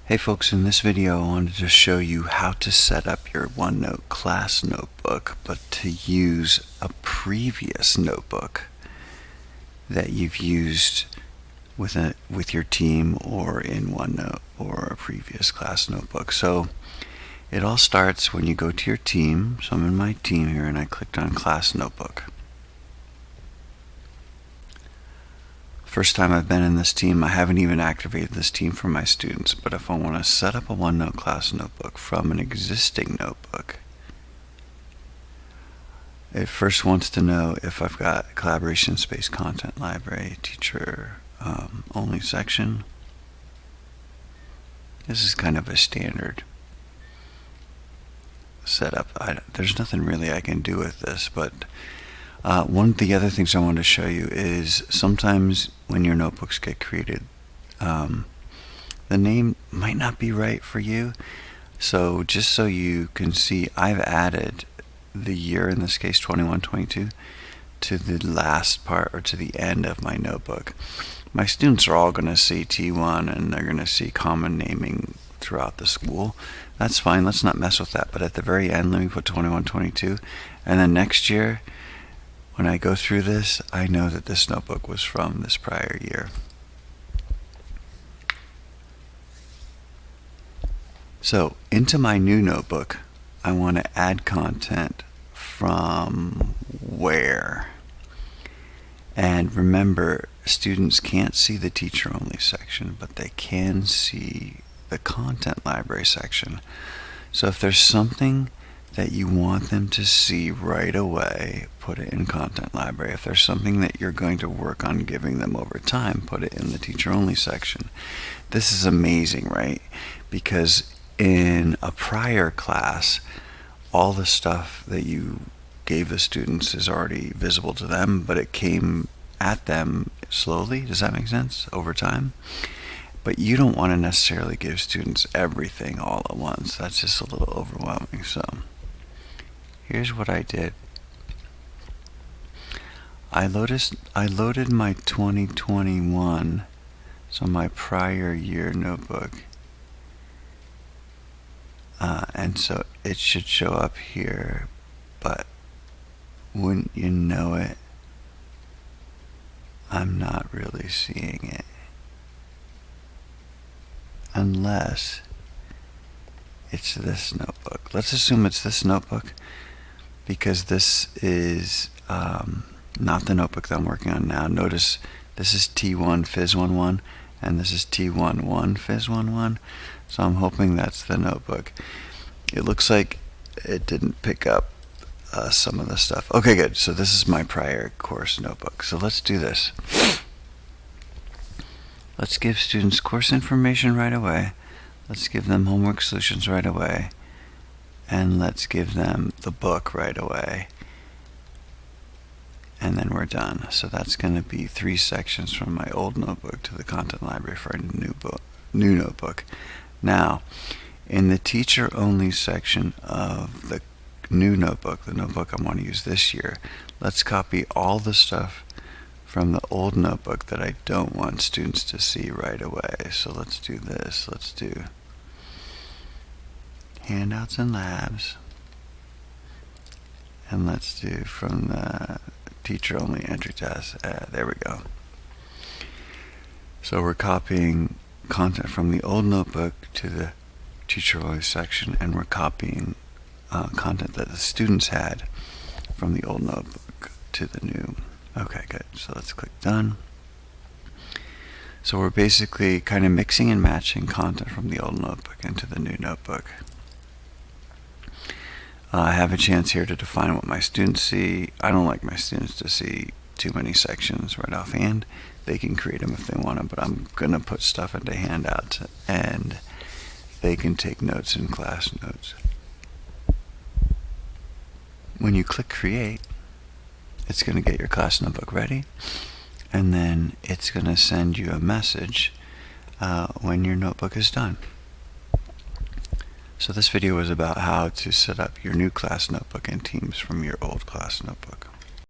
Hey folks, in this video I wanted to show you how to set up your OneNote class notebook, but to use a previous notebook that you've used with your team or in OneNote or a previous class notebook. So it all starts when you go to your team. So I'm in my team here and I clicked on class notebook. First time I've been in this team, I haven't even activated this team for my students, but if I want to set up a OneNote class notebook from an existing notebook, it first wants to know if I've got collaboration space content library, teacher only section. This is kind of a standard setup. There's nothing really I can do with this, but one of the other things I wanted to show you is sometimes when your notebooks get created, the name might not be right for you. So just so you can see, I've added the year, in this case 21-22, to the last part or to the end of my notebook. My students are all going to see T1 and they're going to see common naming throughout the school. That's fine, let's not mess with that. But at the very end, let me put 21-22, and then next year, when I go through this, I know that this notebook was from this prior year. So into my new notebook, I want to add content from where. And remember, students can't see the teacher only section, but they can see the content library section. So if there's something that you want them to see right away, put it in content library. If there's something that you're going to work on giving them over time, put it in the teacher only section. This is amazing, right? Because in a prior class, all the stuff that you gave the students is already visible to them, but it came at them slowly. Does that make sense? Over time. But you don't want to necessarily give students everything all at once. That's just a little overwhelming. So here's what I did. I loaded my 2021, so my prior year notebook, and so it should show up here, but wouldn't you know it, I'm not really seeing it. Unless it's this notebook. Let's assume it's this notebook, because this is not the notebook that I'm working on now. Notice this is T1 Phys 1-1 and this is T1-1 Phys 1-1. So I'm hoping that's the notebook. It looks like it didn't pick up some of the stuff. Okay, good. So this is my prior course notebook. So let's do this. Let's give students course information right away. Let's give them homework solutions right away. And let's give them the book right away. And then we're done. So that's going to be 3 sections from my old notebook to the content library for a new notebook. Now, in the teacher only section of the new notebook, the notebook I want to use this year, let's copy all the stuff from the old notebook that I don't want students to see right away. So let's do this. Let's do handouts and labs. And let's do from the teacher only entry test. There we go. So we're copying content from the old notebook to the teacher only section, and we're copying content that the students had from the old notebook to the new. Okay, good. So let's click done. So we're basically kind of mixing and matching content from the old notebook into the new notebook. I have a chance here to define what my students see. I don't like my students to see too many sections right offhand. They can create them if they want to, but I'm going to put stuff into handouts and they can take notes in class notes. When you click create, it's going to get your class notebook ready, and then it's going to send you a message when your notebook is done. So this video was about how to set up your new class notebook in Teams from your old class notebook.